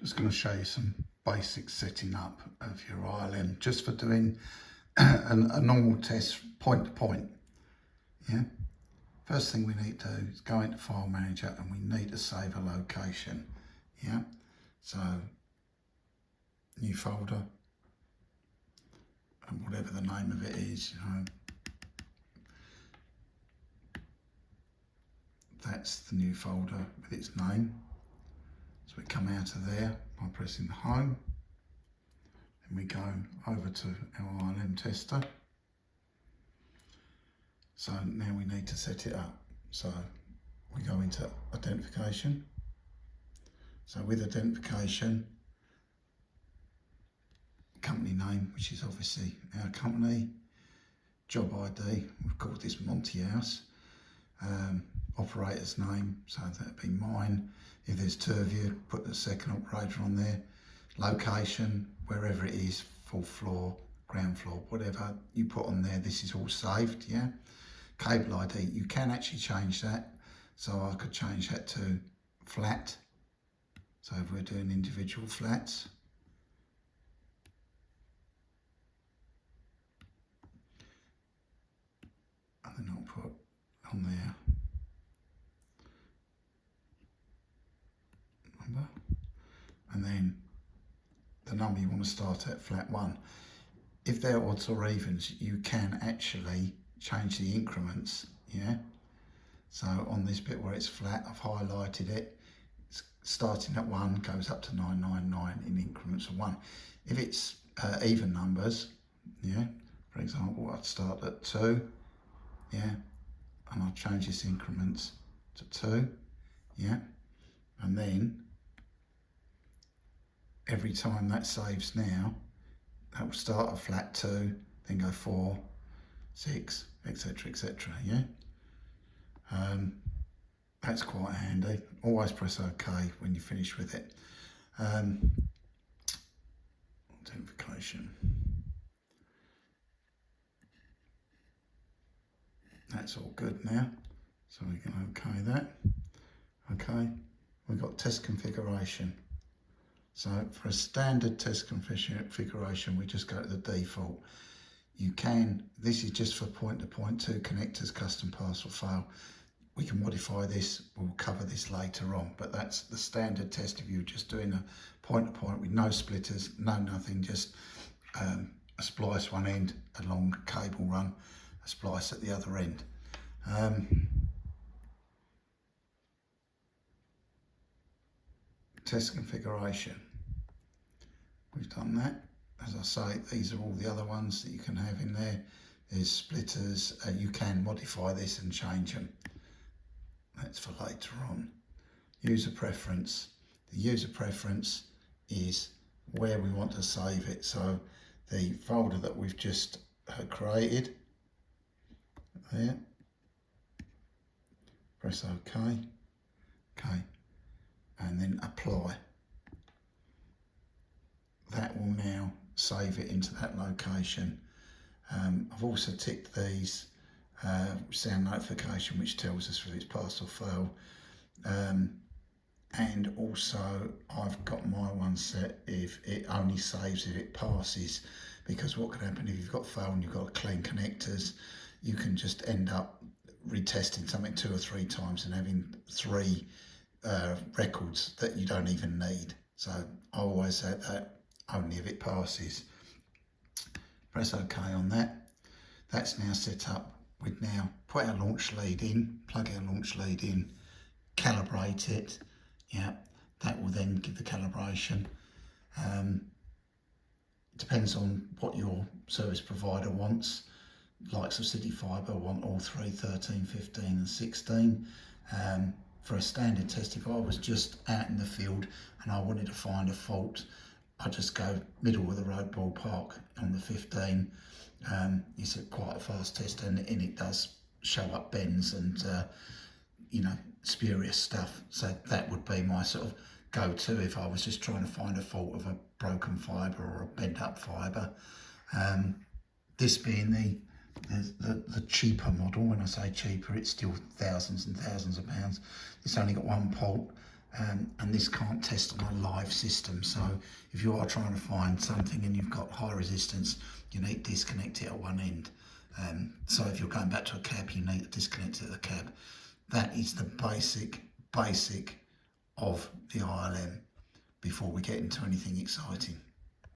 Just going to show you some basic setting up of your ILM just for doing a normal test point to point. Yeah. First thing we need to do is go into File Manager and we need to save a location. Yeah. So new folder and whatever the name of it is, that's the new folder with its name. So we come out of there by pressing home, and we go over to our ILM tester. So now we need to set it up. So we go into identification. So with identification, company name, which is obviously our company, job ID, we've called this Monty House, operator's name, so that'd be mine. If there's two of you, put the second operator on there. Location, wherever it is, full floor, ground floor, whatever you put on there, this is all saved, yeah? Cable ID, you can actually change that. So I could change that to flat. So if we're doing individual flats, and then I'll put on there number, and then the number you want to start at, flat 1. If they're odds or evens, you can actually change the increments, yeah? So on this bit where it's flat, I've highlighted it. It's starting at 1, goes up to 999 in increments of 1. If it's even numbers, yeah, for example, I'd start at 2, yeah, and I'll change this increments to 2, yeah, and then every time that saves now, that will start at flat 2, then go 4, 6, etc, etc, yeah. That's quite handy. Always press OK when you finish with it. Identification. That's all good now. So we can OK that. Okay, we've got test configuration. So for a standard test configuration, we just go to the default. You can, this is just for point-to-point, 2 connectors, custom pass or fail. We can modify this, we'll cover this later on, but that's the standard test if you're just doing a point-to-point with no splitters, no nothing, just a splice one end, a long cable run, a splice at the other end. Test configuration, we've done that. As I say, these are all the other ones that you can have in there. There's splitters, you can modify this and change them. That's for later on. User preference. The user preference is where we want to save it. So the folder that we've just created, there, press OK, OK, and then apply. That will now save it into that location. I've also ticked these sound notification, which tells us whether it's pass or fail, and also I've got my one set if it only saves if it passes, because what could happen if you've got fail and you've got clean connectors, you can just end up retesting something 2 or 3 times and having 3 records that you don't even need. So I always say that only if it passes. Press OK on that. That's now set up. We'd now put our launch lead in, plug our launch lead in, calibrate it. Yeah, that will then give the calibration. Depends on what your service provider wants. Likes of City Fibre want all 3, 13, 15 and 16. For a standard test, if I was just out in the field and I wanted to find a fault, I just go middle of the road ballpark on the 15. It's quite a fast test, and it does show up bends and spurious stuff. So that would be my sort of go-to if I was just trying to find a fault of a broken fibre or a bent up fibre. This being the cheaper model. When I say cheaper, it's still thousands and thousands of pounds. It's only got 1 port, and this can't test on a live system. So if you are trying to find something and you've got high resistance, you need to disconnect it at one end. So if you're going back to a cab, you need to disconnect it at the cab. That is the basic of the ILM before we get into anything exciting.